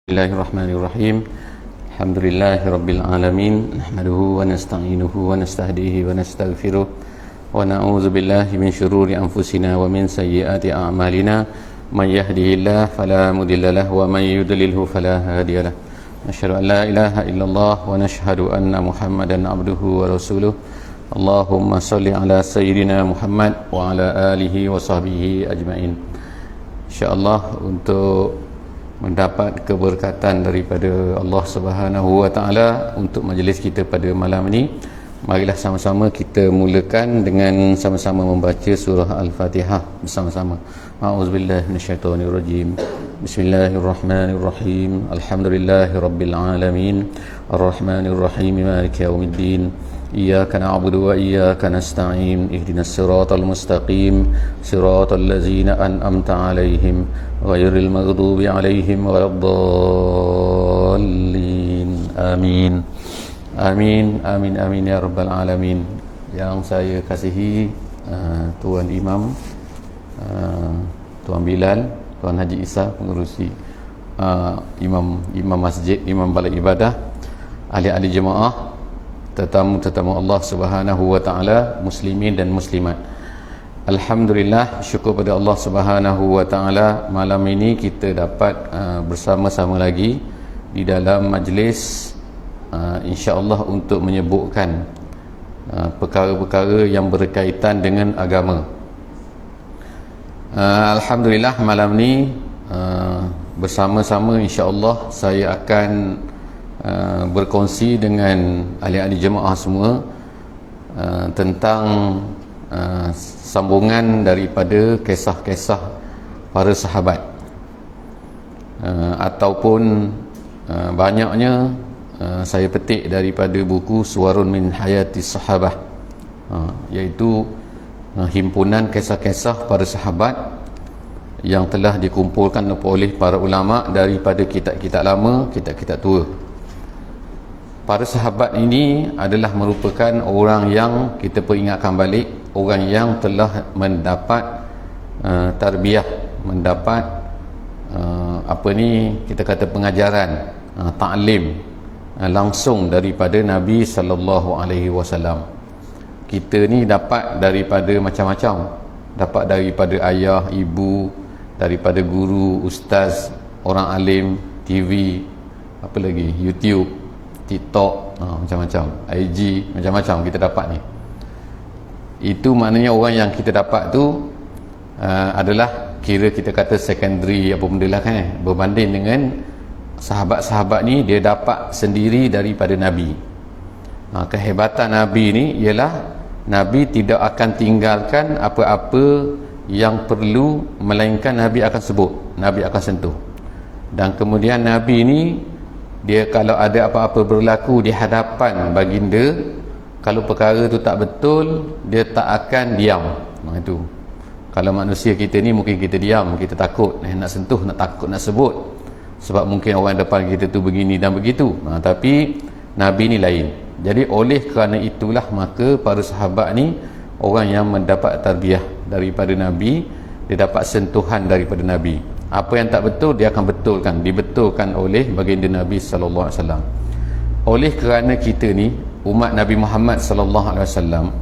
Bismillahirrahmanirrahim. Alhamdulillahirabbil alamin. Nahmaduhu wa nasta'inuhu wa nastahdihi wa nastaghfiruh wa na'udzu billahi min shururi anfusina wa min sayyiati a'malina. May yahdihillahu fala mudilla lahu wa may yudlilhu fala hadiya lahu. Asyhadu an la ilaha illallah wa nashhadu anna Muhammadan abduhu wa rasuluh. Allahumma shalli ala sayyidina Muhammad wa ala alihi wa sahbihi ajma'in. Insyaallah untuk mendapat keberkatan daripada Allah Subhanahu wa taala untuk majlis kita pada malam ini, marilah sama-sama kita mulakan dengan sama-sama membaca surah Al-Fatihah bersama-sama. A'udzubillahi minasyaitonirrajim. Bismillahirrahmanirrahim. Alhamdulillahirabbil alamin. Arrahmanirrahim. Maliki yaumiddin. Iyyaka na'budu wa iyyaka nasta'in. Ihdinas siratal mustaqim. Siratal ladzina an'amta 'alaihim ghairil maghdubi 'alaihim waladdallin. Amin. Amin, amin, amin ya rabbal alamin. Yang saya kasihi Tuan Imam, Tuan Bilal, Tuan Haji Isa, pengerusi imam masjid, imam balai ibadah, ahli-ahli jemaah, tetamu-tetamu Allah Subhanahu wa taala, muslimin dan muslimat. Alhamdulillah, syukur pada Allah Subhanahu wa taala, malam ini kita dapat bersama-sama lagi di dalam majlis insya-Allah untuk menyebutkan perkara-perkara yang berkaitan dengan agama. Alhamdulillah, malam ni bersama-sama insya-Allah saya akan berkongsi dengan ahli-ahli jemaah semua tentang sambungan daripada kisah-kisah para sahabat, ataupun banyaknya saya petik daripada buku Suwarun min Hayatis Sahabah, iaitu himpunan kisah-kisah para sahabat yang telah dikumpulkan oleh para ulama daripada kitab-kitab lama, kitab-kitab tua. Para sahabat ini adalah merupakan orang yang kita peringatkan balik, orang yang telah mendapat tarbiyah, mendapat kita kata pengajaran, ta'lim langsung daripada Nabi sallallahu alaihi wasallam. Kita ni dapat daripada macam-macam, dapat daripada ayah, ibu, daripada guru, ustaz, orang alim, TV, apa lagi, YouTube, TikTok, macam-macam, IG, macam-macam kita dapat ni. Itu maknanya orang yang kita dapat tu adalah kira kita kata secondary apa benda lah kan, berbanding dengan sahabat-sahabat ni dia dapat sendiri daripada Nabi. Kehebatan Nabi ni ialah Nabi tidak akan tinggalkan apa-apa yang perlu, melainkan Nabi akan sebut, Nabi akan sentuh. Dan kemudian Nabi ni dia kalau ada apa-apa berlaku di hadapan baginda, kalau perkara tu tak betul, dia tak akan diam. Itu kalau manusia kita ni mungkin kita diam, kita takut nak sentuh, nak takut nak sebut, sebab mungkin orang depan kita tu begini dan begitu. Tapi Nabi ni lain. Jadi oleh kerana itulah maka para sahabat ni orang yang mendapat tarbiyah daripada Nabi, dia dapat sentuhan daripada Nabi. Apa yang tak betul dia akan betulkan, dibetulkan oleh baginda Nabi sallallahu alaihi wasallam. Oleh kerana kita ni umat Nabi Muhammad sallallahu alaihi wasallam,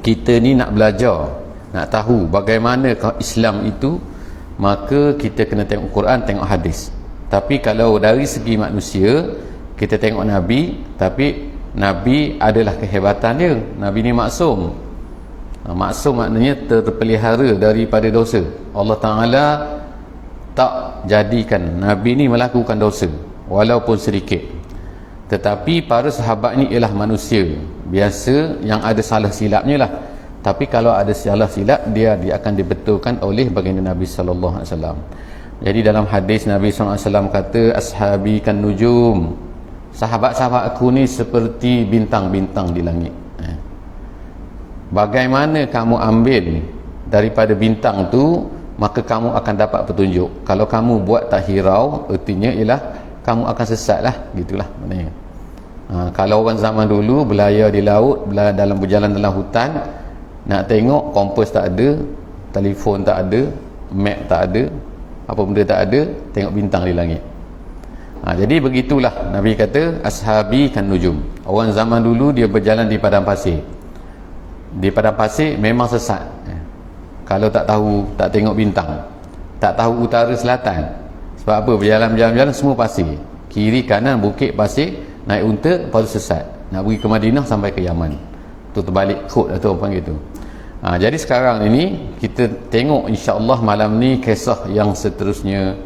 kita ni nak belajar, nak tahu bagaimana Islam itu, maka kita kena tengok Quran, tengok hadis. Tapi kalau dari segi manusia, kita tengok Nabi, tapi Nabi adalah kehebatan dia. Nabi ni maksum. Maksum maknanya terpelihara daripada dosa. Allah Ta'ala tak jadikan Nabi ni melakukan dosa walaupun sedikit. Tetapi para sahabat ni ialah manusia biasa yang ada salah silapnya lah. Tapi kalau ada salah silap, dia akan dibetulkan oleh baginda Nabi sallallahu alaihi wasallam. Jadi dalam hadis Nabi sallallahu alaihi wasallam kata, ashabi kan nujum, sahabat-sahabat aku ni seperti bintang-bintang di langit. Bagaimana kamu ambil daripada bintang tu, maka kamu akan dapat petunjuk. Kalau kamu buat tak hirau, artinya ialah kamu akan sesat lah, gitulah maknanya. Kalau orang zaman dulu berlayar di laut, berjalan dalam hutan, nak tengok kompas tak ada, telefon tak ada, map tak ada, apa benda tak ada, tengok bintang di langit. Jadi begitulah Nabi kata ashabi kan nujum. Orang zaman dulu dia berjalan di padang pasir. Di padang pasir memang sesat. Kalau tak tahu, tak tengok bintang, tak tahu utara selatan. Sebab apa? Berjalan semua pasir. Kiri kanan bukit pasir, naik unta lepas tu sesat. Nak pergi ke Madinah sampai ke Yaman. Tu terbalik kod atau apa panggil tu. Jadi sekarang ini kita tengok insya-Allah malam ni kisah yang seterusnya.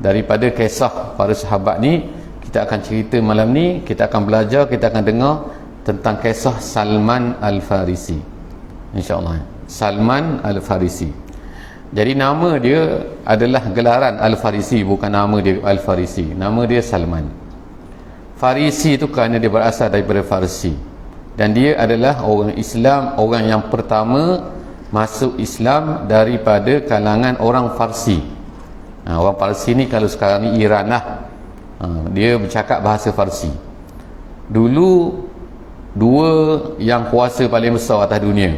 Daripada kisah para sahabat ni, kita akan cerita malam ni, kita akan belajar, kita akan dengar tentang kisah Salman Al-Farisi, insya-Allah. Salman Al-Farisi. Jadi nama dia adalah gelaran Al-Farisi, bukan nama dia Al-Farisi. Nama dia Salman. Farisi itu kerana dia berasal daripada Farsi, dan dia adalah orang Islam, orang yang pertama masuk Islam daripada kalangan orang Farsi. Orang Farsi ni kalau sekarang ni Iran lah. Dia bercakap bahasa Farsi. Dulu dua yang kuasa paling besar atas dunia,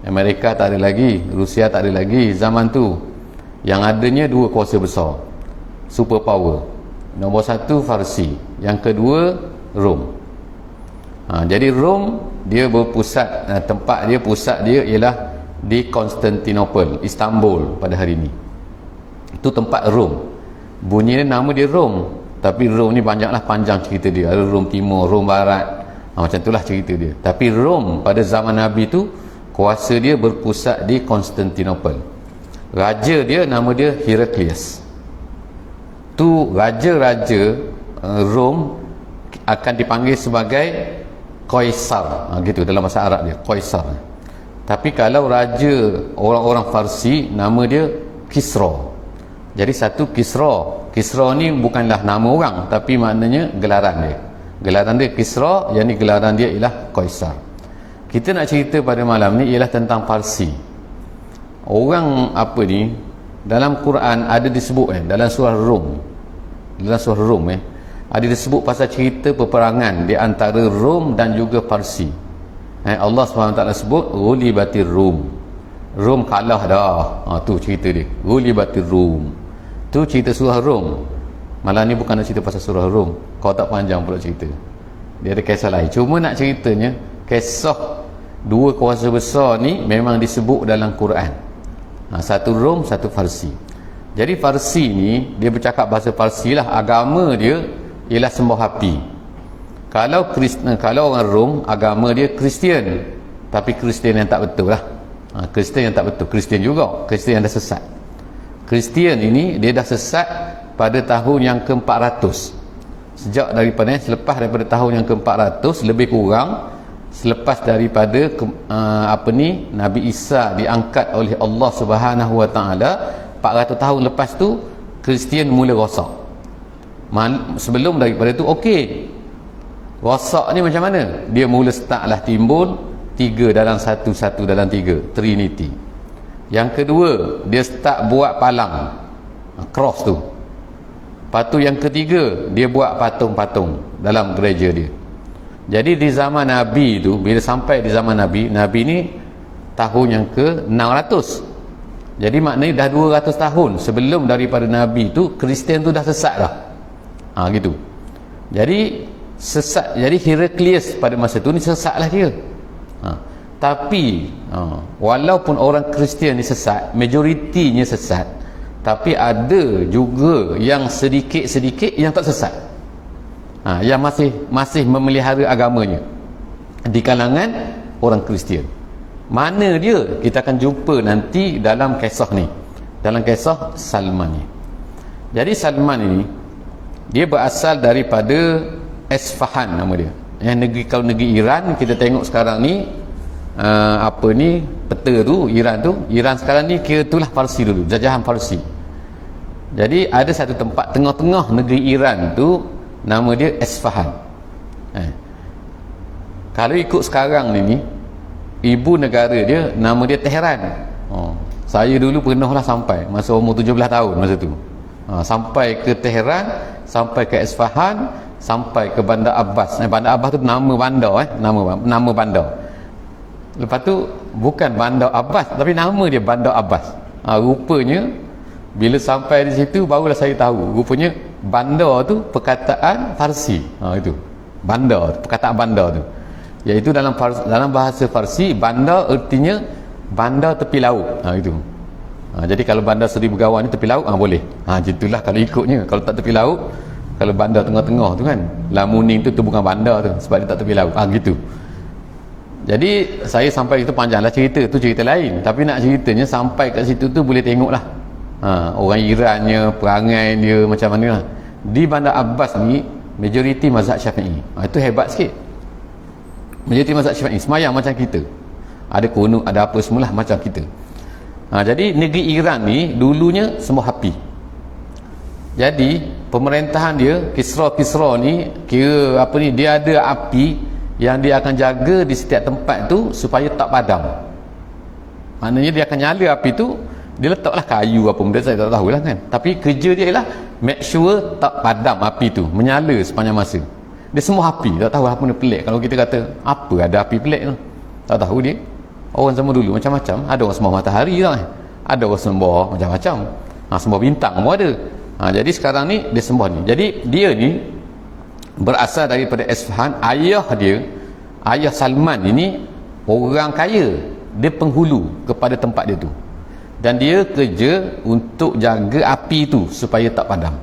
Amerika tak ada lagi, Rusia tak ada lagi zaman tu. Yang adanya dua kuasa besar, super power. Nombor satu Farsi, yang kedua Rom. Jadi Rom dia berpusat, tempat dia, pusat dia ialah di Konstantinopel, Istanbul pada hari ini. Itu tempat Rom. Bunyi dia, nama dia Rom, tapi Rom ni panjang cerita dia. Ada Rom Timur, Rom Barat, macam itulah cerita dia. Tapi Rom pada zaman Nabi tu kuasa dia berpusat di Konstantinopel. Raja dia nama dia Heraklius. Tu raja-raja Rom akan dipanggil sebagai Kaisar, gitu dalam bahasa Arab dia, Kaisar. Tapi kalau raja orang-orang Farsi, nama dia Kisra. Jadi satu Kisra. Kisra ni bukanlah nama orang, tapi maknanya gelaran dia. Gelaran dia Kisra, yang ni gelaran dia ialah Kaisar. Kita nak cerita pada malam ni ialah tentang Parsi. Orang apa ni, dalam Quran ada disebut dalam surah Rum. Dalam surah Rum ada disebut pasal cerita peperangan di antara Rom dan juga Parsi. Allah SWT sebut ghulibatir Rum. Rom kalah dah. Tu cerita dia. Ghulibatir Rum. Tu cerita surah Rum. Malam ni bukan nak cerita pasal surah Rum. Kau tak panjang pula cerita. Dia ada kisah lain. Cuma nak ceritanya, kisah dua kuasa besar ni memang disebut dalam Quran. Satu Rom, satu Farsi. Jadi Farsi ni dia bercakap bahasa Farsi lah. Agama dia ialah sembah api. Kalau orang Rom, agama dia Kristian, tapi Kristian yang tak betul lah. Kristian yang tak betul, Kristian juga, Kristian yang dah sesat. Kristian ini dia dah sesat pada tahun yang ke-400. Sejak daripada selepas daripada tahun yang ke-400 lebih kurang, selepas daripada Nabi Isa diangkat oleh Allah Subhanahu Wa Taala, 400 tahun lepas tu Kristian mula rosak. Sebelum daripada tu okey. Rosak ni macam mana? Dia mula startlah timbul 3 dalam 1, 1 dalam 3, Trinity. Yang kedua, dia start buat palang, cross tu. Lepas tu yang ketiga, dia buat patung-patung dalam gereja dia. Jadi di zaman Nabi tu, bila sampai di zaman Nabi, Nabi ni tahun yang ke-600. Jadi maknanya dah 200 tahun sebelum daripada Nabi tu, Kristian tu dah sesat dah. Gitu. Jadi sesat. Jadi Heraklius pada masa tu ni sesatlah dia. Tapi walaupun orang Kristian ni sesat, majoritinya sesat, tapi ada juga yang sedikit-sedikit yang tak sesat, yang masih memelihara agamanya di kalangan orang Kristian. Mana dia? Kita akan jumpa nanti dalam kisah ni, dalam kisah Salman ni. Jadi Salman ini dia berasal daripada Isfahan nama dia. Kalau negeri Iran kita tengok sekarang ni, peta tu Iran sekarang ni kira itulah Parsi dulu, jajahan Parsi. Jadi ada satu tempat tengah-tengah negeri Iran tu, nama dia Isfahan. Kalau ikut sekarang ni, ibu negara dia nama dia Tehran. Saya dulu pernah lah sampai masa umur 17 tahun masa tu. Sampai ke Tehran, sampai ke Isfahan, sampai ke Bandar Abbas. Bandar Abbas tu nama bandar, nama bandar. Lepas tu bukan Bandar Abbas, tapi nama dia Bandar Abbas. Rupanya bila sampai di situ barulah saya tahu, rupanya bandar tu perkataan Farsi. Itu bandar, perkataan bandar tu, iaitu dalam bahasa Farsi, bandar artinya bandar tepi laut. Itu. Jadi kalau bandar Seri Begawan ni tepi laut, boleh. Itulah kalau ikutnya. Kalau tak tepi laut, kalau bandar tengah-tengah tu kan, Lamuning tu bukan bandar tu, sebab dia tak tepi laut. Gitu. Jadi saya sampai itu panjanglah cerita tu, cerita lain. Tapi nak ceritanya sampai kat situ tu boleh tengoklah orang Irannya, perangai dia macam mana lah. Di Bandar Abbas ni majoriti mazhab Syafi'i. Itu hebat sikit. Majoriti mazhab Syafi'i, semayang macam kita, ada kunut, ada apa semualah macam kita. Jadi negeri Iran ni dulunya semua api. Jadi pemerintahan dia, Kisra ni kira apa ni, dia ada api yang dia akan jaga di setiap tempat tu supaya tak padam. Maknanya dia akan nyala api tu, dia letaklah kayu apa benda, saya tak tahulah kan, tapi kerja dia ialah make sure tak padam api tu, menyala sepanjang masa. Dia semua api, tak tahu apa benda pelik. Kalau kita kata apa ada api pelik tu, tak tahu dia. Orang zaman dulu macam-macam, ada orang sembah matahari tak, ada orang sembah macam-macam, sembah bintang pun ada. Jadi sekarang ni dia sembah ni. Jadi dia ni berasal daripada Isfahan. Ayah Salman ini orang kaya, dia penghulu kepada tempat dia tu, dan dia kerja untuk jaga api tu supaya tak padam.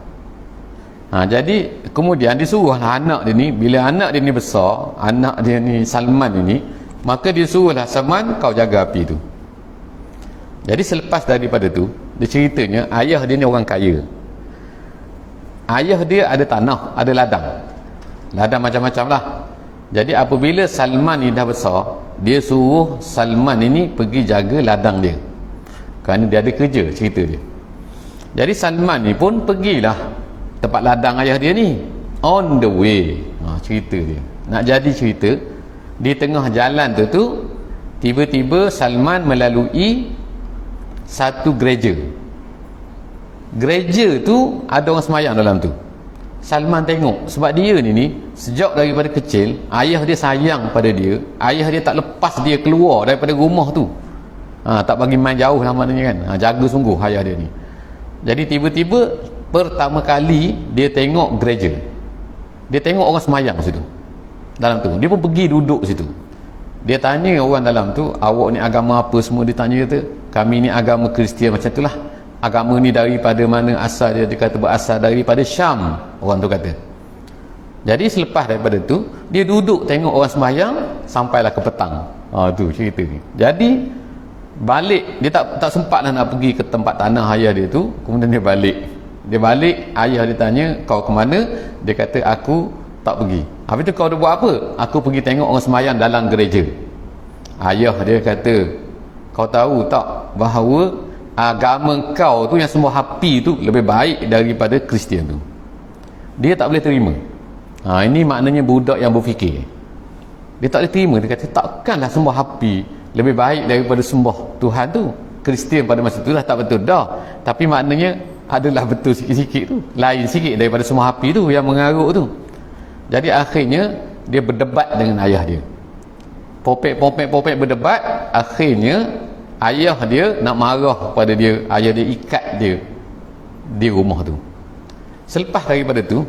Jadi kemudian disuruhlah anak dia ni, bila anak dia ni besar, anak dia ni Salman ini, maka dia suruhlah, Salman kau jaga api tu. Jadi selepas daripada tu, dia ceritanya ayah dia ni orang kaya. Ayah dia ada tanah, ada ladang macam-macam lah. Jadi apabila Salman ni dah besar, dia suruh Salman ini pergi jaga ladang dia, kerana dia ada kerja, cerita dia. Jadi Salman ni pun pergilah tempat ladang ayah dia ni. On the way, cerita dia nak jadi cerita, di tengah jalan tu tiba-tiba Salman melalui satu gereja tu, ada orang semayang dalam tu. Salman tengok, sebab dia ni sejak daripada kecil ayah dia sayang pada dia, ayah dia tak lepas dia keluar daripada rumah tu, tak bagi main jauh lah maknanya kan, jaga sungguh ayah dia ni. Jadi tiba-tiba pertama kali dia tengok gereja, dia tengok orang semayang situ dalam tu, dia pun pergi duduk situ. Dia tanya orang dalam tu, awak ni agama apa semua, dia tanya tu. Kami ni agama Kristian, macam itulah. Agama ni daripada mana asal dia? Dia kata berasal daripada Syam, orang tu kata. Jadi selepas daripada tu, dia duduk tengok orang sembahyang sampailah ke petang. Tu cerita ni. Jadi balik, dia tak sempat nak pergi ke tempat tanah ayah dia tu. Kemudian dia balik, ayah dia tanya, kau ke mana? Dia kata, aku tak pergi. Habis tu kau dah buat apa? Aku pergi tengok orang sembahyang dalam gereja. Ayah dia kata, kau tahu tak bahawa agama kau tu yang semua api tu lebih baik daripada Kristian tu? Dia tak boleh terima. Ini maknanya budak yang berfikir. Dia tak boleh terima. Dia kata takkanlah sembah api lebih baik daripada sembah Tuhan tu. Kristian pada masa tu dah tak betul dah, tapi maknanya adalah betul sikit-sikit tu, lain sikit daripada sembah api tu yang mengarut tu. Jadi akhirnya dia berdebat dengan ayah dia, popek berdebat. Akhirnya ayah dia nak marah pada dia, ayah dia ikat dia di rumah tu. Selepas daripada tu,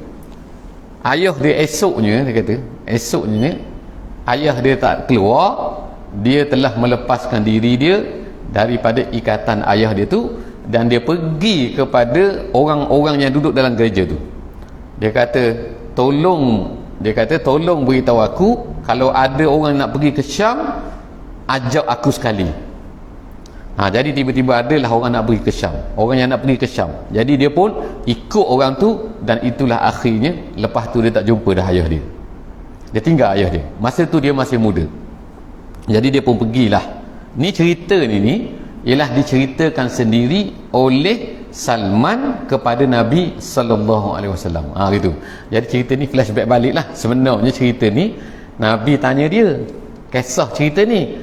ayah dia esoknya, dia kata esoknya ayah dia tak keluar, dia telah melepaskan diri dia daripada ikatan ayah dia tu, dan dia pergi kepada orang-orang yang duduk dalam gereja tu. Dia kata tolong beritahu aku, kalau ada orang nak pergi ke Syam, ajak aku sekali. Jadi tiba-tiba adalah orang nak pergi ke Syam, orang yang nak pergi ke Syam. Jadi dia pun ikut orang tu, dan itulah akhirnya lepas tu dia tak jumpa dah ayah dia. Dia tinggal ayah dia. Masa tu dia masih muda. Jadi dia pun pergilah. Ni cerita ni ialah diceritakan sendiri oleh Salman kepada Nabi sallallahu alaihi wasallam. Gitu. Jadi cerita ni flashback baliklah. Sebenarnya cerita ni Nabi tanya dia, kisah cerita ni,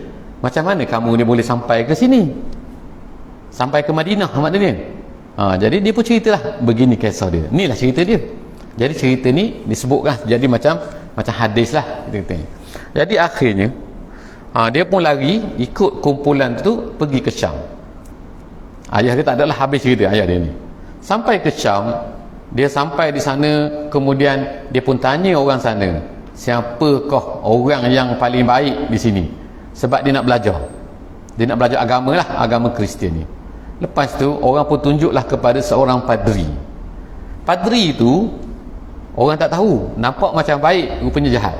macam mana kamu ni boleh sampai ke sini? Sampai ke Madinah maknanya. Jadi dia pun ceritalah begini kisah dia. Inilah cerita dia. Jadi cerita ni disebutlah jadi macam hadis lah kita. Jadi akhirnya dia pun lari ikut kumpulan tu pergi ke Syam. Ayah dia tak adalah habis cerita ayah dia ni. Sampai ke Syam, Dia sampai di sana, kemudian dia pun tanya orang sana, siapakah orang yang paling baik di sini? Sebab dia nak belajar. Dia nak belajar agama lah, agama Kristian ni. Lepas tu orang pun tunjuklah kepada seorang padri. Padri tu orang tak tahu, nampak macam baik, rupanya jahat.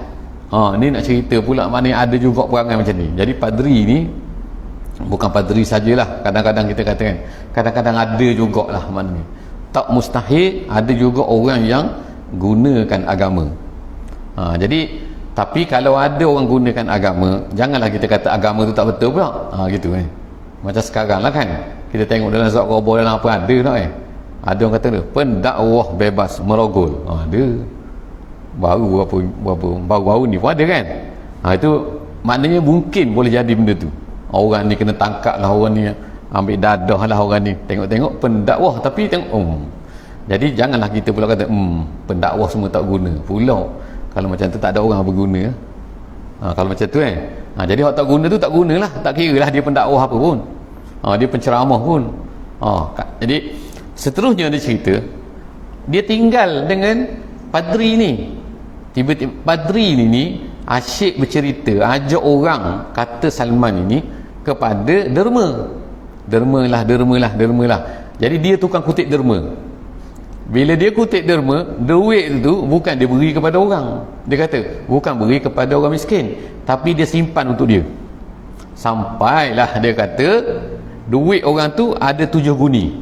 Ni nak cerita pula maknanya ada juga perangai macam ni. Jadi padri ni bukan padri sajalah, kadang-kadang kita katakan, kadang-kadang ada jugalah maknanya. Tak mustahil ada juga orang yang gunakan agama. Jadi tapi kalau ada orang gunakan agama, janganlah kita kata agama tu tak betul pula. Gitu macam sekarang lah kan, kita tengok dalam surat khabar dalam apa ada tak ada orang kata pendakwah bebas merogol. Ada baru ni pun ada kan. Itu maknanya mungkin boleh jadi benda tu. Orang ni kena tangkap lah, orang ni ambil dadah lah orang ni, tengok-tengok pendakwah tapi tengok jadi janganlah kita pula kata pendakwah semua tak guna pula. Kalau macam tu tak ada orang berguna. Kalau macam tu jadi orang tak guna tu tak gunalah, tak kira lah dia pendakwah apa pun, dia penceramah pun. Jadi seterusnya dia cerita, dia tinggal dengan padri ni. Tiba-tiba padri ni asyik bercerita, ajak orang kata Salman ini kepada derma lah. Jadi dia tukang kutip derma. Bila dia kutip derma, duit tu bukan dia beri kepada orang. Dia kata bukan beri kepada orang miskin, tapi dia simpan untuk dia. Sampailah dia kata duit orang tu ada 7 guni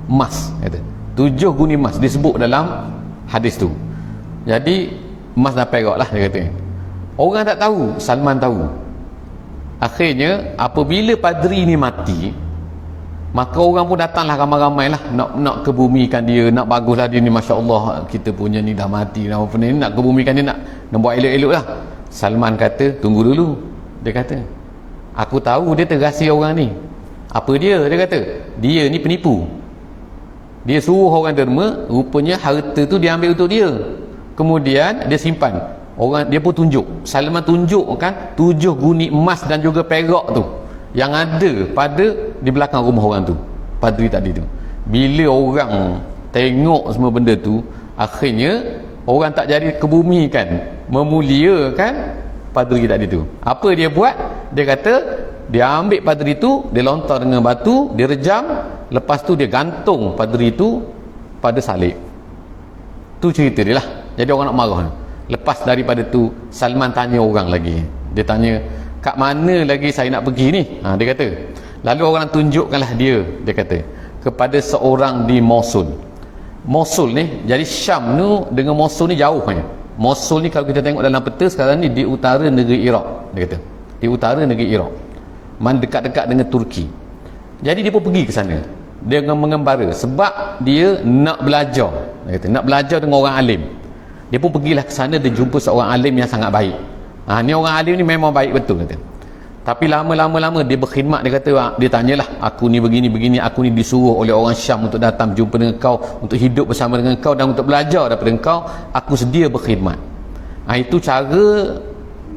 emas, kata 7 guni emas disebut dalam hadis tu. Jadi emas dan perak lah dia kata. Orang tak tahu, Salman tahu. Akhirnya apabila padri ni mati, maka orang pun datanglah ramai-ramai lah nak kebumikan dia, nak baguslah dia ni, Masya Allah kita punya ni dah mati dah, apa ni, nak kebumikan dia, nak buat elok-elok lah. Salman kata tunggu dulu. Dia kata aku tahu dia terasi orang ni. Apa dia? Dia kata dia ni penipu. Dia suruh orang derma, rupanya harta tu dia ambil untuk dia, kemudian dia simpan. Orang dia pun tunjuk, Salman tunjuk kan 7 guni emas dan juga perak tu yang ada pada di belakang rumah orang tu, padri tadi tu. Bila orang tengok semua benda tu, akhirnya orang tak jadi kebumikan, memuliakan padri tadi tu. Apa dia buat? Dia kata dia ambil padri tu, dia lontar dengan batu, dia rejam, lepas tu dia gantung padri tu pada salib. Tu cerita dia lah. Jadi orang nak marah. Lepas daripada tu Salman tanya orang lagi. Dia tanya, kat mana lagi saya nak pergi ni? Dia kata, lalu orang tunjukkanlah dia kata kepada seorang di Mosul. Mosul ni, jadi Syam tu dengan Mosul ni jauh kan. Mosul ni kalau kita tengok dalam peta sekarang ni di utara negeri Iraq. Dia kata di utara negeri Iraq, dekat-dekat dengan Turki. Jadi dia pun pergi ke sana dengan mengembara sebab dia nak belajar. Dia kata nak belajar dengan orang alim. Dia pun pergilah ke sana dan jumpa seorang alim yang sangat baik. Ni orang alim ni memang baik betul kata. Tapi lama-lama dia berkhidmat. Dia kata, dia tanyalah, aku ni begini-begini, aku ni disuruh oleh orang Syam untuk datang jumpa dengan kau, untuk hidup bersama dengan kau dan untuk belajar daripada kau. Aku sedia berkhidmat. Itu cara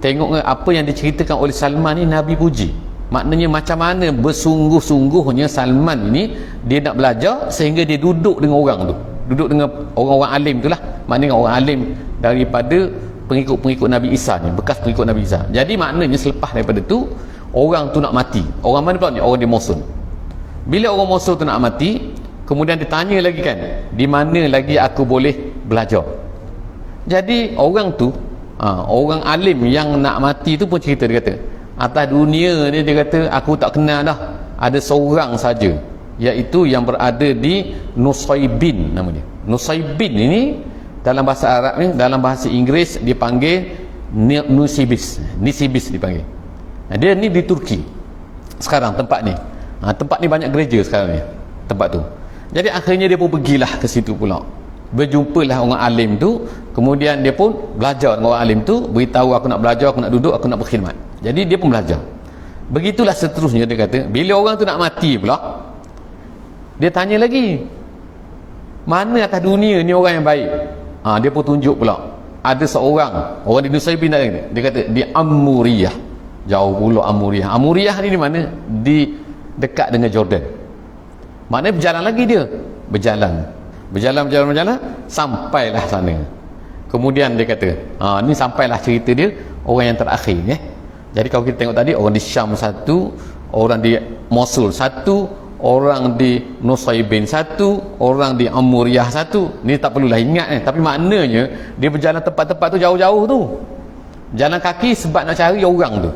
tengok apa yang diceritakan oleh Salman ni, Nabi puji. Maknanya macam mana bersungguh-sungguhnya Salman ini dia nak belajar sehingga dia duduk dengan orang tu, duduk dengan orang-orang alim tu lah. Maknanya orang alim daripada pengikut-pengikut Nabi Isa ni, bekas pengikut Nabi Isa. Jadi maknanya selepas daripada tu orang tu nak mati. Orang mana pula ni? Orang di Mosul. Bila orang Mosul tu nak mati, kemudian dia tanya lagi kan, di mana lagi aku boleh belajar? Jadi orang tu orang alim yang nak mati tu pun cerita, dia kata atas dunia ni, dia kata aku tak kenal dah ada seorang saja, iaitu yang berada di Nusaybin namanya. Nusaybin ini dalam bahasa Arab ni, dalam bahasa Inggeris dipanggil Nisibis dipanggil. Dia ni di Turki sekarang tempat ni. Tempat ni banyak gereja sekarang ni, tempat tu. Jadi akhirnya dia pun pergilah ke situ pula, berjumpalah orang alim tu, kemudian dia pun belajar dengan orang alim tu, beritahu aku nak belajar, aku nak duduk, aku nak berkhidmat. Jadi dia pun belajar. Begitulah seterusnya. Dia kata bila orang tu nak mati pula, dia tanya lagi, mana atas dunia ni orang yang baik? Dia pun tunjuk pula ada seorang orang di Nusaybin, dia kata di Amuriyah. Jauh pula Amuriyah. Amuriyah ni di mana? Di dekat dengan Jordan. Maknanya berjalan lagi dia, berjalan. Berjalan sampailah sana. Kemudian dia kata, ni sampailah cerita dia orang yang terakhir. Jadi kalau kita tengok tadi, orang di Syam satu, orang di Mosul satu, orang di Nusaybin satu, orang di Amuriyah satu. Ni tak perlulah ingat tapi maknanya dia berjalan tempat-tempat tu jauh-jauh tu, jalan kaki sebab nak cari orang tu.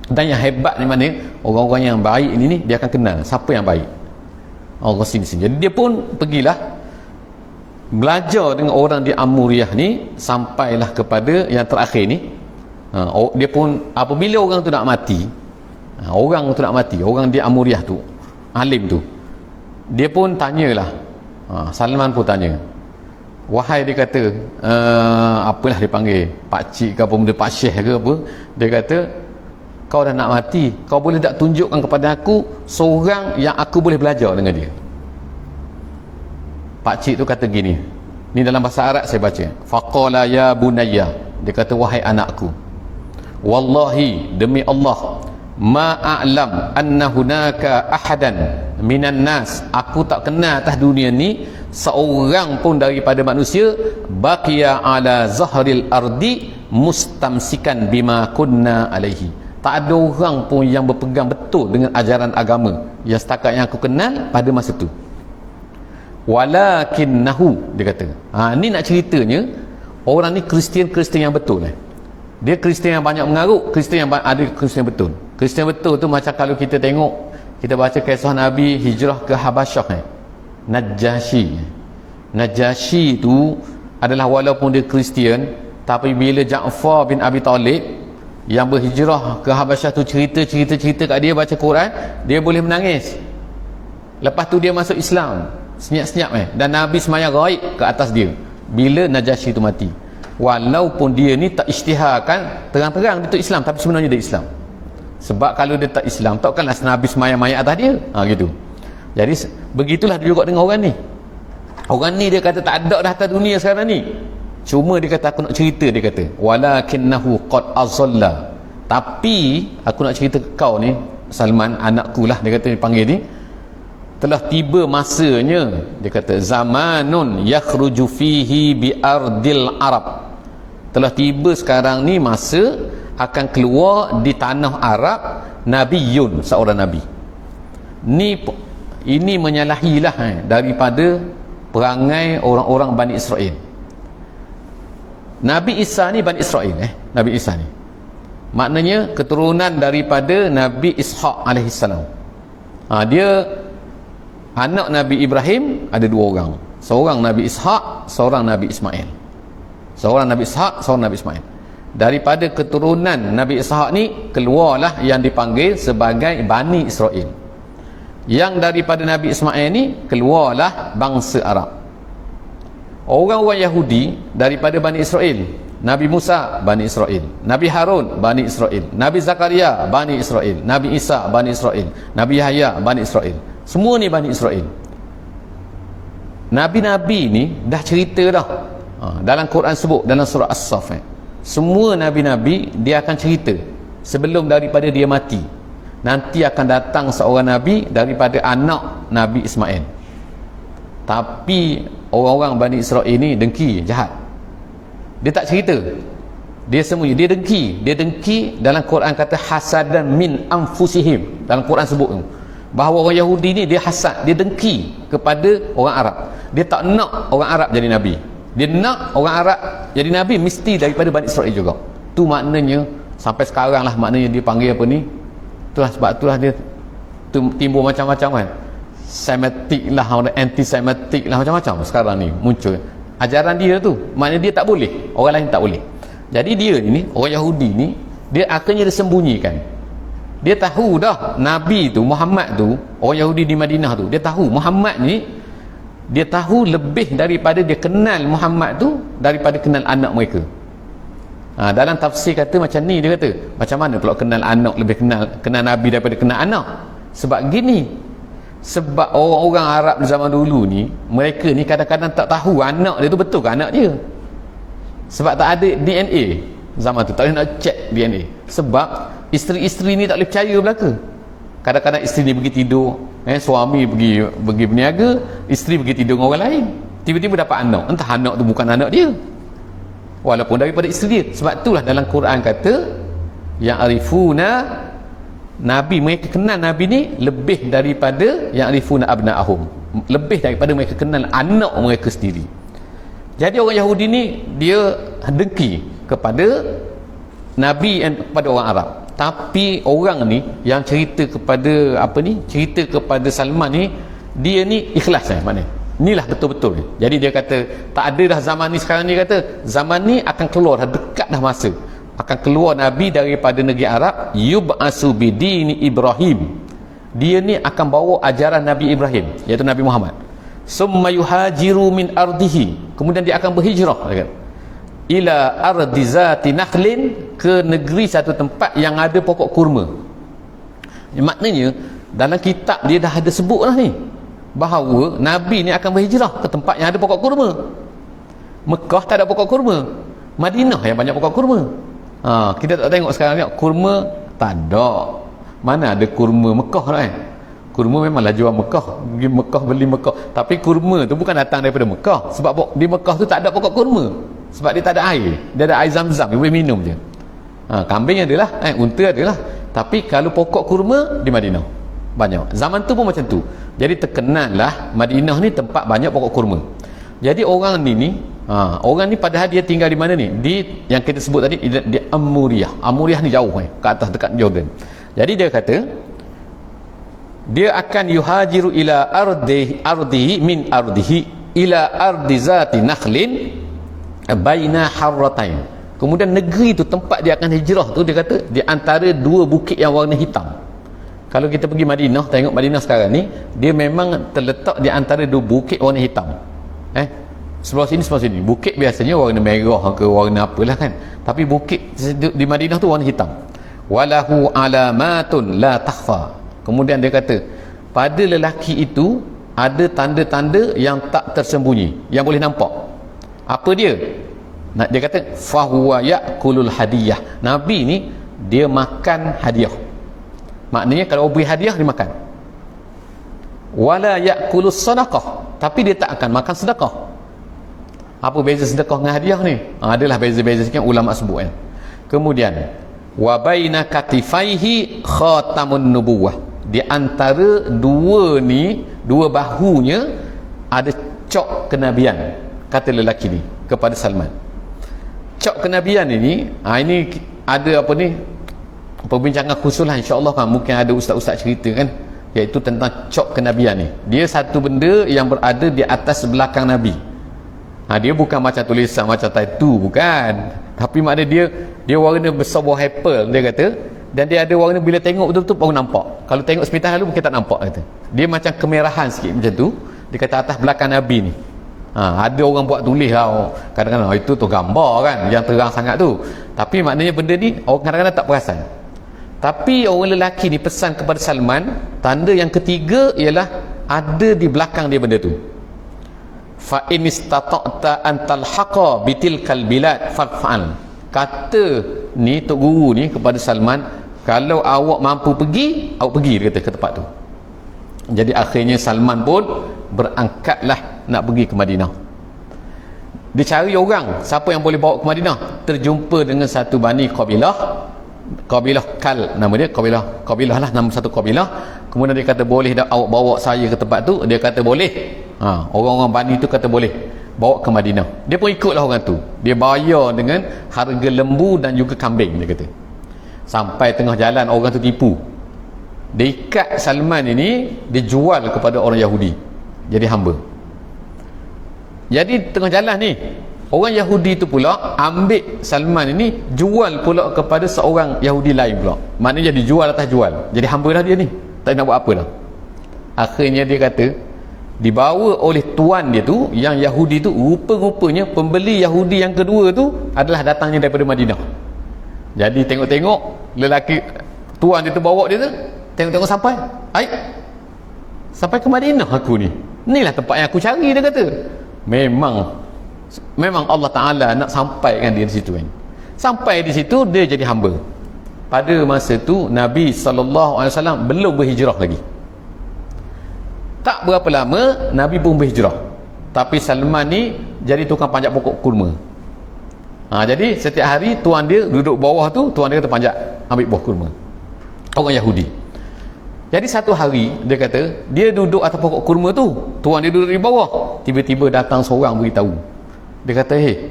Dan yang hebat ni mana, orang-orang yang baik ini dia akan kenal siapa yang baik, orang sini-sini. Jadi dia pun pergilah belajar dengan orang di Amuriyah ni sampailah kepada yang terakhir ni. Dia pun apabila orang tu nak mati, orang di Amuriyah tu, alim tu, dia pun tanyalah, Salman pun tanya, wahai, dia kata, apalah dia panggil, pakcik ke apa benda, pak syekh ke apa, dia kata, kau dah nak mati, kau boleh tak tunjukkan kepada aku seorang yang aku boleh belajar dengan dia? Pakcik tu kata gini, ni dalam bahasa Arab saya baca, faqala ya bunayya, dia kata, wahai anakku, wallahi, demi Allah, ma a'lam anna hunaka ahadan minan nas, aku tak kenal atas dunia ni seorang pun daripada manusia, baqiya ala zahril ardi mustamsikan bima kunna alaihi, tak ada orang pun yang berpegang betul dengan ajaran agama yang setakat yang aku kenal pada masa tu. Walakinnahu, dia kata, ni nak ceritanya orang ni Kristian yang betul. Dia Kristian yang banyak mengarut, Kristian yang ada Kristian betul. Kristian betul tu macam kalau kita tengok, kita baca kisah Nabi hijrah ke Habasyah, Najasyi tu adalah walaupun dia Kristian, tapi bila Ja'far bin Abi Talib yang berhijrah ke Habasyah tu cerita kat dia, baca Quran, dia boleh menangis. Lepas tu dia masuk Islam senyap-senyap dan Nabi semayang gaib ke atas dia bila Najasyi tu mati. Walaupun dia ni tak isytiharkan terang-terang dia tu Islam, tapi sebenarnya dia Islam. Sebab kalau dia tak Islam, takkanlah Nabi semayang mayat atas dia, gitu. Jadi begitulah juga dengan orang ni. Orang ni dia kata tak ada dah atas dunia sekarang ni, cuma dia kata aku nak cerita, dia kata walakinnahu qad azalla, tapi aku nak cerita ke kau ni Salman, anakku lah, dia kata, dia panggil ni, telah tiba masanya, dia kata, zamanun yakhruju fihi bi ardil Arab, telah tiba sekarang ni masa akan keluar di tanah Arab nabiyun, seorang nabi. Ini menyalahilah daripada perangai orang-orang Bani Israel. Nabi Isa ni Bani Israel, Nabi Isa ni maknanya keturunan daripada Nabi Ishaq alaihissalam. Dia anak Nabi Ibrahim, ada dua orang, seorang Nabi Ishaq, seorang Nabi Ismail. Seorang Nabi Ishaq, seorang Nabi Ismail. Daripada keturunan Nabi Ishaq ni keluarlah yang dipanggil sebagai Bani Israel. Yang daripada Nabi Ismail ni keluarlah bangsa Arab. Orang-orang Yahudi daripada Bani Israel, Nabi Musa Bani Israel, Nabi Harun Bani Israel, Nabi Zakaria Bani Israel, Nabi Isa Bani Israel, Nabi Yahya Bani Israel. Semua ni Bani Israel. Nabi-nabi ni dah cerita dah, dalam Quran sebut dalam surah As-Saff, semua nabi-nabi dia akan cerita sebelum daripada dia mati, nanti akan datang seorang nabi daripada anak Nabi Ismail. Tapi orang-orang Bani Israel ni dengki, jahat. Dia tak cerita, dia sembunyi, dia dengki. Dalam Quran kata hasadan min anfusihim. Dalam Quran sebut bahawa orang Yahudi ni dia hasad, dia dengki kepada orang Arab. Dia tak nak orang Arab jadi nabi, dia nak orang Arab jadi nabi mesti daripada Bani Israel juga. Tu maknanya sampai sekarang lah, maknanya dia panggil apa ni, itulah sebab itulah dia timbul macam-macam kan, Semitik lah, anti-Semitik lah, macam-macam sekarang ni muncul ajaran dia tu. Maknanya dia tak boleh, orang lain tak boleh. Jadi dia ni, orang Yahudi ni, dia akhirnya dia sembunyikan. Dia tahu dah Nabi tu, Muhammad tu, orang Yahudi di Madinah tu, dia tahu Muhammad ni, dia tahu lebih daripada dia kenal Muhammad tu daripada kenal anak mereka. Dalam tafsir kata macam ni, dia kata macam mana pula kenal anak lebih kenal Nabi daripada kenal anak. Sebab gini, sebab orang-orang Arab zaman dulu ni, mereka ni kadang-kadang tak tahu anak dia tu betul ke anak dia. Sebab tak ada DNA zaman tu, tak boleh nak check DNA. Sebab isteri-isteri ni tak boleh percaya belaka. Kadang-kadang isteri ni pergi tidur, suami pergi berniaga, isteri pergi tidur dengan orang lain, tiba-tiba dapat anak, entah anak tu bukan anak dia, walaupun daripada isteri dia. Sebab itulah dalam Quran kata yang arifuna, Nabi, mereka kenal Nabi ni lebih daripada yang arifuna abna'ahum, lebih daripada mereka kenal anak mereka sendiri. Jadi orang Yahudi ni dia dengki kepada Nabi dan kepada orang Arab. Tapi orang ni yang cerita kepada cerita kepada Salman ni, dia ni ikhlas maknanya. Inilah betul-betul. Jadi dia kata tak ada dah zaman ni sekarang ni, kata zaman ni akan keluar, dah dekat dah masa akan keluar Nabi daripada negeri Arab, yub'asu bidini Ibrahim. Dia ni akan bawa ajaran Nabi Ibrahim, iaitu Nabi Muhammad. Summa yuhajiru min ardihi, kemudian dia akan berhijrah ila ardi zati nakhlin, ke negeri satu tempat yang ada pokok kurma. Maknanya dalam kitab dia dah ada sebut lah ni, bahawa Nabi ni akan berhijrah ke tempat yang ada pokok kurma. Mekah tak ada pokok kurma, Madinah yang banyak pokok kurma. Kita tak tengok sekarang ni kurma tak ada. Mana ada kurma Mekah lah Kurma memanglah jual Mekah, pergi Mekah beli Mekah, tapi kurma tu bukan datang daripada Mekah. Sebab di Mekah tu tak ada pokok kurma, sebab dia tak ada air, dia ada air Zam-Zam, dia boleh minum je. Kambing adalah, unta adalah, tapi kalau pokok kurma di Madinah banyak. Zaman tu pun macam tu. Jadi terkenallah Madinah ni tempat banyak pokok kurma. Jadi orang ni orang ni padahal dia tinggal di mana ni, di yang kita sebut tadi, di Amuriah. Amuriah ni jauh ke atas dekat Jordan. Jadi dia kata dia akan yuhajiru ila ardihi min ardihi ila ardi zati nakhlin baina harratain. Kemudian negeri tu, tempat dia akan hijrah tu, dia kata di antara dua bukit yang warna hitam. Kalau kita pergi Madinah, tengok Madinah sekarang ni, dia memang terletak di antara dua bukit warna hitam. Sebelah sini. Bukit biasanya warna merah ke warna apalah kan, tapi bukit di Madinah tu warna hitam. Walahu alamatun la takhfa. Kemudian dia kata pada lelaki itu ada tanda-tanda yang tak tersembunyi, yang boleh nampak. Apa dia? Dia kata fahuwa ya'kulul hadiyah. Nabi ni dia makan hadiah. Maknanya kalau beri hadiah dia makan. Wala ya'kulus sadaqah, tapi dia tak akan makan sedekah. Apa beza sedekah dengan hadiah ni? Adalah beza-beza sikit ulama sebut Kemudian wa baina katifaihi khatamun nubuwah. Di antara dua bahunya ada cok kenabian, kata lelaki ni kepada Salman. Cok kenabian ini ada perbincangan khusus lah, insya-Allah kan, mungkin ada ustaz-ustaz cerita kan, iaitu tentang cok kenabian ni. Dia satu benda yang berada di atas belakang Nabi. Dia bukan macam tulisan macam tattoo, bukan, tapi maknanya dia warna besar buah apple, dia kata. Dan dia ada warna, bila tengok betul-betul baru nampak. Kalau tengok sepintas lalu mungkin tak nampak, kata. Dia macam kemerahan sikit macam tu. Dia kata atas belakang Nabi ni. Ada orang buat tulis lah, kadang-kadang itu tu gambar kan, yang terang sangat tu. Tapi maknanya benda ni orang kadang-kadang tak perasan. Tapi orang lelaki ni pesan kepada Salman, tanda yang ketiga ialah ada di belakang dia benda tu. Fa in istata'ta an talhaqa bitilkal bilad fa'al. Kata ni Tok Guru ni kepada Salman, kalau awak mampu pergi, awak pergi, dia kata, ke tempat tu. Jadi akhirnya Salman pun berangkatlah nak pergi ke Madinah. Dia cari orang siapa yang boleh bawa ke Madinah. Terjumpa dengan satu bani kabilah Kal, nama dia, kabilah lah, nama satu kabilah. Kemudian dia kata, boleh dah awak bawa saya ke tempat tu? Dia kata boleh. Orang-orang bani tu kata boleh, bawa ke Madinah. Dia pun ikutlah orang tu. Dia bayar dengan harga lembu dan juga kambing, dia kata. Sampai tengah jalan orang tu tipu. Dia ikat Salman ini, dia jual kepada orang Yahudi jadi hamba. Jadi tengah jalan ni, orang Yahudi tu pula ambil Salman ini, jual pula kepada seorang Yahudi lain pula. Maknanya dia jual atas jual, jadi hamba dah dia ni, tak nak buat apa dah. Akhirnya dia kata dibawa oleh tuan dia tu, yang Yahudi tu, rupa-rupanya pembeli Yahudi yang kedua tu adalah datangnya daripada Madinah. Jadi tengok-tengok lelaki tuan dia tu bawa dia tu, tengok-tengok sampai ke Madinah aku ni. Inilah tempat yang aku cari, dia kata. Memang Allah Ta'ala nak sampaikan dia di situ kan. Sampai di situ dia jadi hamba. pada masa tu Nabi SAW belum berhijrah lagi. Tak berapa lama Nabi pun berhijrah, tapi Salman ni jadi tukang panjat pokok kurma. Jadi setiap hari tuan dia duduk bawah tu, tuan dia kata panjat ambil buah kurma, orang Yahudi. Jadi satu hari dia kata dia duduk atas pokok kurma tu, tuan dia duduk di bawah, tiba-tiba datang seorang beritahu. Dia kata, "Hei,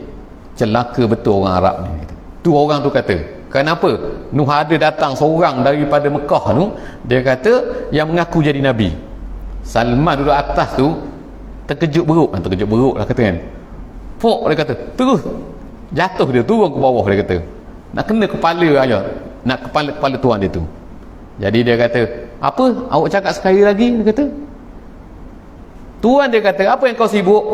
celaka betul orang Arab ni." Tu orang tu kata, "Kenapa? Nuh ada datang seorang daripada Mekah tu," dia kata, "yang mengaku jadi Nabi." Salman duduk atas tu terkejut beruk lah kata kan. Pok, dia kata, terus jatuh, dia turun ke bawah, dia kata nak kena kepala aja, nak kepala tuan dia tu. Jadi dia kata, "Apa awak cakap sekali lagi?" Dia kata. Tuan dia kata, "Apa yang kau sibuk?"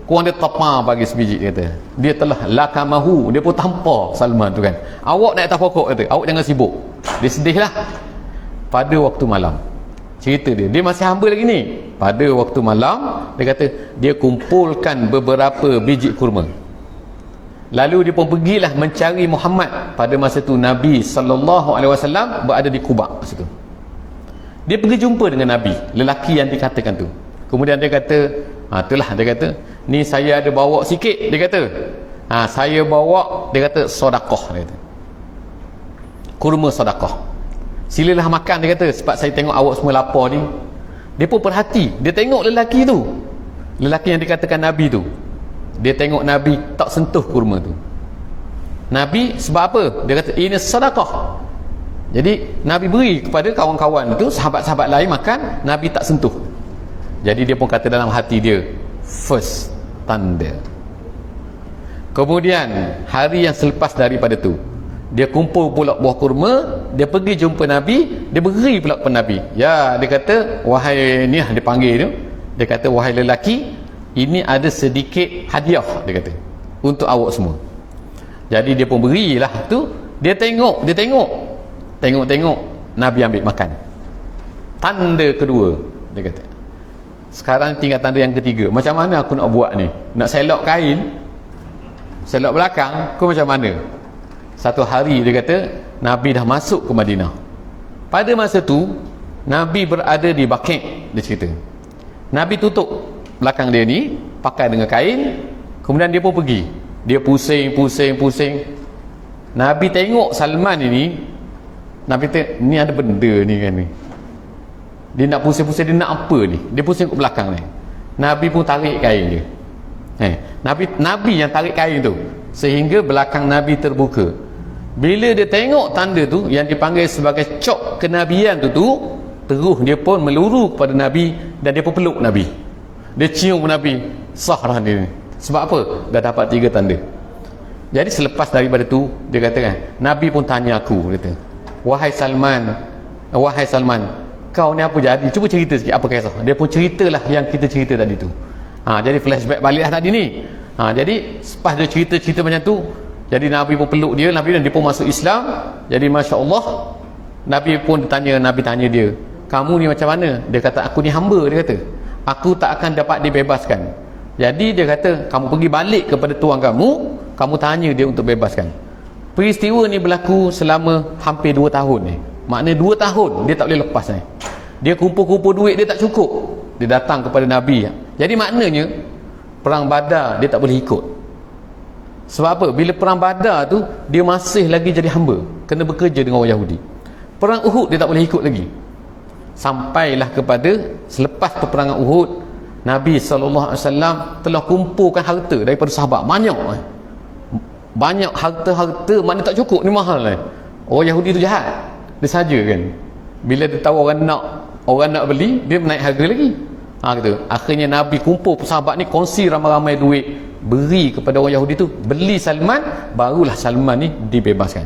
Kuang dia tapar bagi sebiji, dia kata. Dia telah lakamahu, dia pun tampar Salman tu kan. "Awak naik atas pokok," kata, "awak jangan sibuk." Dia sedih lah. Pada waktu malam, cerita dia masih hamba lagi ni. Pada waktu malam, dia kata dia kumpulkan beberapa biji kurma. Lalu dia pun pergilah mencari Muhammad. Pada masa tu Nabi SAW berada di Quba masa tu. Dia pergi jumpa dengan Nabi, lelaki yang dikatakan tu. Kemudian dia kata, itulah, dia kata, "Ni saya ada bawa sikit," dia kata. Saya bawa, dia kata, sedekah, dia kata. Kurma sedekah. "Silalah makan," dia kata, "sebab saya tengok awak semua lapar ni." Dia pun perhati, dia tengok lelaki tu, lelaki yang dikatakan Nabi tu. Dia tengok Nabi tak sentuh kurma tu. Nabi sebab apa? Dia kata, "Ini sedekah." Jadi Nabi beri kepada kawan-kawan tu, sahabat-sahabat lain makan, Nabi tak sentuh. Jadi dia pun kata dalam hati dia, first tanda. Kemudian hari yang selepas daripada tu, dia kumpul pula buah kurma, dia pergi jumpa Nabi, dia beri pula kepada Nabi. Dia kata, "Wahai ni," dia panggil tu, dia kata, "Wahai lelaki, ini ada sedikit hadiah," dia kata, "untuk awak semua." Jadi dia pun berilah tu. Dia tengok Nabi ambil makan. Tanda kedua, dia kata. Sekarang tinggal tanda yang ketiga. Macam mana aku nak buat ni? Nak selok kain, selok belakang, aku macam mana? Satu hari dia kata Nabi dah masuk ke Madinah. Pada masa tu Nabi berada di Baqi', dia cerita. Nabi tutup belakang dia ni pakai dengan kain. Kemudian dia pun pergi, dia pusing. Nabi tengok Salman ini, Nabi kata, "Ni ada benda ni kan ni." Dia nak pusing-pusing, dia nak apa ni? Dia pusing ke belakang ni. Nabi pun tarik kain dia. Nabi yang tarik kain tu sehingga belakang Nabi terbuka. Bila dia tengok tanda tu yang dipanggil sebagai cok kenabian tu, terus dia pun meluru kepada Nabi dan dia pun peluk Nabi. Dia cium Nabi, sah dah dia ni. Sebab apa? Dah dapat 3 tanda. Jadi selepas daripada tu, dia katakan, Nabi pun tanya aku, kata, wahai Salman, kau ni apa jadi? Cuba cerita sikit apa kisah. Dia pun ceritalah yang kita cerita tadi tu. Jadi flashback baliklah tadi ni. Jadi selepas dia cerita macam tu, jadi Nabi pun peluk dia, Nabi pun masuk Islam. Jadi Masya Allah, Nabi tanya dia, kamu ni macam mana? Dia kata, aku ni hamba, dia kata, aku tak akan dapat dibebaskan. Jadi dia kata, kamu pergi balik kepada tuan kamu tanya dia untuk bebaskan. Peristiwa ni berlaku selama hampir 2 tahun ni. Maknanya 2 tahun dia tak boleh lepas ni. Dia kumpul duit, dia tak cukup. Dia datang kepada Nabi. Jadi maknanya perang Badar dia tak boleh ikut. Sebab apa? Bila perang Badar tu dia masih lagi jadi hamba, kena bekerja dengan orang Yahudi. Perang Uhud dia tak boleh ikut lagi. Sampailah kepada selepas peperangan Uhud, Nabi SAW telah kumpulkan harta daripada sahabat banyak harta, maknanya tak cukup, ni mahal ni. Orang Yahudi tu jahat, dia saja kan, bila dia tahu orang nak beli, dia naik harga lagi. Gitu. Akhirnya Nabi kumpul sahabat ni, kongsi ramai-ramai duit, beri kepada orang Yahudi tu, beli Salman, barulah Salman ni dibebaskan.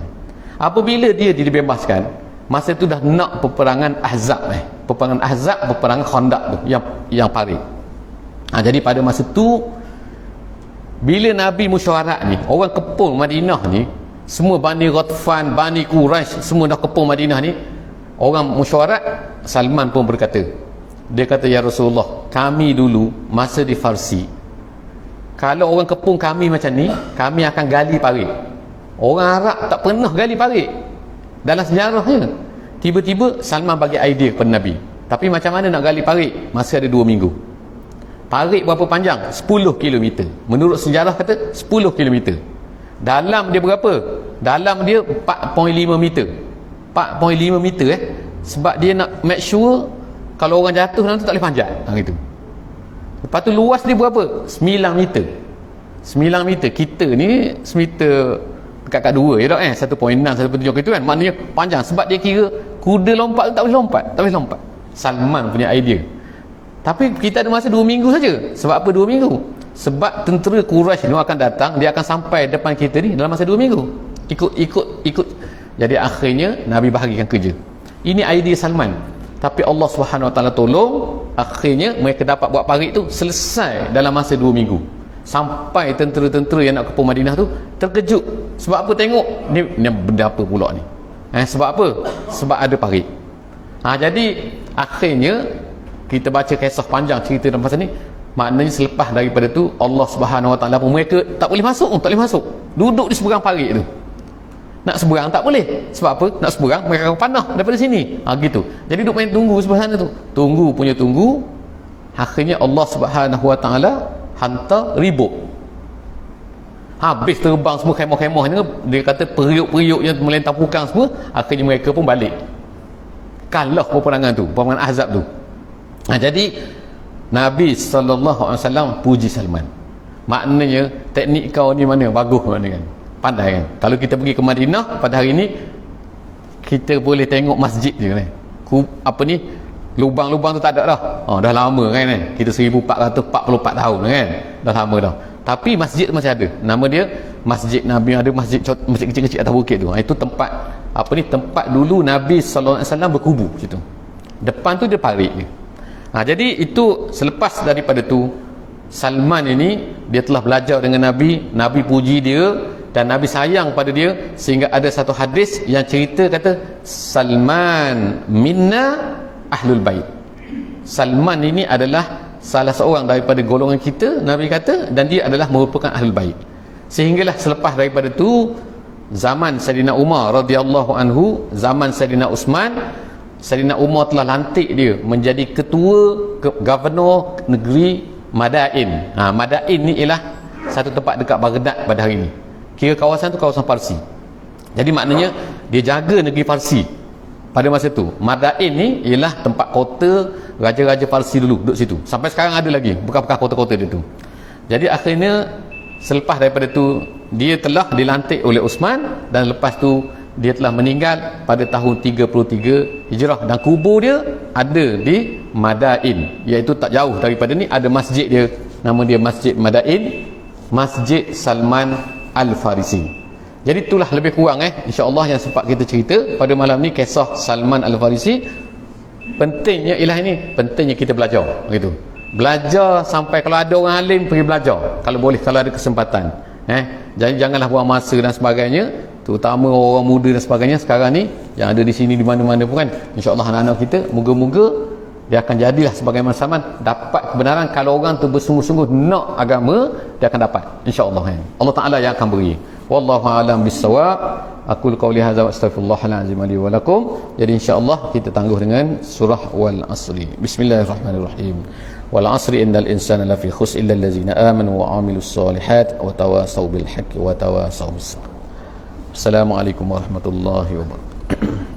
Apabila dia dibebaskan, masa tu dah nak peperangan Ahzab peperangan Khandaq tu yang parit. Jadi pada masa tu bila Nabi mesyuarat ni, orang kepung Madinah ni, semua Bani Ghatfan, Bani Quraisy, semua dah kepung Madinah ni, orang mesyuarat. Salman pun berkata, dia kata, ya Rasulullah, kami dulu masa di Farsi, kalau orang kepung kami macam ni, kami akan gali parit. Orang Arab tak pernah gali parit. dalam sejarahnya. Tiba-tiba Salman bagi idea kepada Nabi, tapi macam mana nak gali parit? Masih ada 2 minggu. Parit berapa panjang? 10 km. Menurut sejarah kata 10 km. Dalam dia berapa? Dalam dia 4.5 meter. 4.5 meter sebab dia nak make sure kalau orang jatuh dalam tu tak boleh panjat gitu. Lepas tu luas dia berapa? 9 meter. 9 meter. Kita ni semeter dekat 2 je tak 1.6 1.7 gitu kan. Maknanya panjang sebab dia kira kuda lompat tu tak boleh lompat. Tak boleh lompat. Salman punya idea. Tapi kita ada masa 2 minggu saja. Sebab apa 2 minggu? Sebab tentera Quraisy ni akan datang, dia akan sampai depan kita ni dalam masa 2 minggu. Ikut. Jadi akhirnya Nabi bahagikan kerja. Ini idea Salman. Tapi Allah Subhanahu Wa Taala tolong, akhirnya mereka dapat buat parit tu selesai dalam masa 2 minggu. Sampai tentera-tentera yang nak ke Madinah tu terkejut. Sebab apa? Tengok ni benda apa pula ni? Sebab apa? Sebab ada parit. Jadi akhirnya kita baca kisah panjang cerita dalam pasal ni. Maknanya selepas daripada tu Allah Subhanahu Wa Taala pun mereka tak boleh masuk. Duduk di seberang parit tu. Nak seberang tak boleh. Sebab apa? Nak seberang mereka akan panah daripada sini. Gitu. Jadi duk main tunggu sebelah sana tu. Tunggu. Akhirnya Allah Subhanahu Wa Taala hantar ribut. Habis terbang semua kemah-kemah ni, dia kata periuk-periuk yang melintang pukang semua, akhirnya mereka pun balik. Kalah peperangan tu, peperangan Ahzab tu. Jadi Nabi SAW puji Salman. Maknanya teknik kau ni mana? Bagus maknanya kan. Pandai kan. Kalau kita pergi ke Madinah pada hari ni, kita boleh tengok masjid je kan. Lubang-lubang tu tak ada dah. Dah lama kan. Kita 1444 tahun kan. Dah lama dah. Tapi masjid tu masih ada. Nama dia Masjid Nabi, ada masjid kecil-kecil atas bukit tu. Itu tempat tempat dulu Nabi SAW berkubur situ. Depan tu dia parit je. Jadi itu selepas daripada tu Salman ini dia telah belajar dengan Nabi puji dia dan Nabi sayang pada dia, sehingga ada satu hadis yang cerita kata Salman minna ahlul bait. Salman ini adalah salah seorang daripada golongan kita, Nabi kata, dan dia adalah merupakan ahlul bait. Sehinggalah selepas daripada tu zaman Sayyidina Umar radhiyallahu anhu, zaman Sayyidina Uthman, Sayyidina Umar telah lantik dia menjadi ketua gubernur negeri Madain. Madain ni ialah satu tempat dekat Baghdad pada hari ini. Kira kawasan tu kawasan Parsi. Jadi maknanya dia jaga negeri Parsi pada masa tu. Madain ni ialah tempat kota raja-raja Parsi dulu duduk situ. Sampai sekarang ada lagi bekas-bekas kota-kota dia tu. Jadi akhirnya selepas daripada tu dia telah dilantik oleh Uthman, dan lepas tu dia telah meninggal pada tahun 33 Hijrah, dan kubur dia ada di Madain, iaitu tak jauh daripada ni ada masjid dia, nama dia Masjid Madain, Masjid Salman Al-Farisi. Jadi itulah lebih kurang insya-Allah yang sempat kita cerita pada malam ni, kisah Salman Al-Farisi. Pentingnya ialah ini, pentingnya kita belajar gitu. Belajar sampai kalau ada orang alim pergi belajar kalau boleh, kalau ada kesempatan. Jadi janganlah buang masa dan sebagainya, terutama orang muda dan sebagainya sekarang ni yang ada di sini di mana-mana pun kan. Insya-Allah anak-anak kita moga-moga dia akan jadilah sebagaimana Salman, dapat kebenaran. Kalau orang tu bersungguh-sungguh nak agama, dia akan dapat insya-Allah. Allah Taala yang akan beri. Wallahu a'lam bissawab. Aku qauli hadza wa astaghfirullahal azim li wa lakum. Jadi insya-Allah kita tangguh dengan surah Wal Asri. Bismillahirrahmanirrahim. Wal asri innal insana lafi khusr illa allazina amanu wa amilus solihat wa tawasaw bil haqqi wa tawasaw bis sabr. Assalamualaikum warahmatullahi wabarakatuh.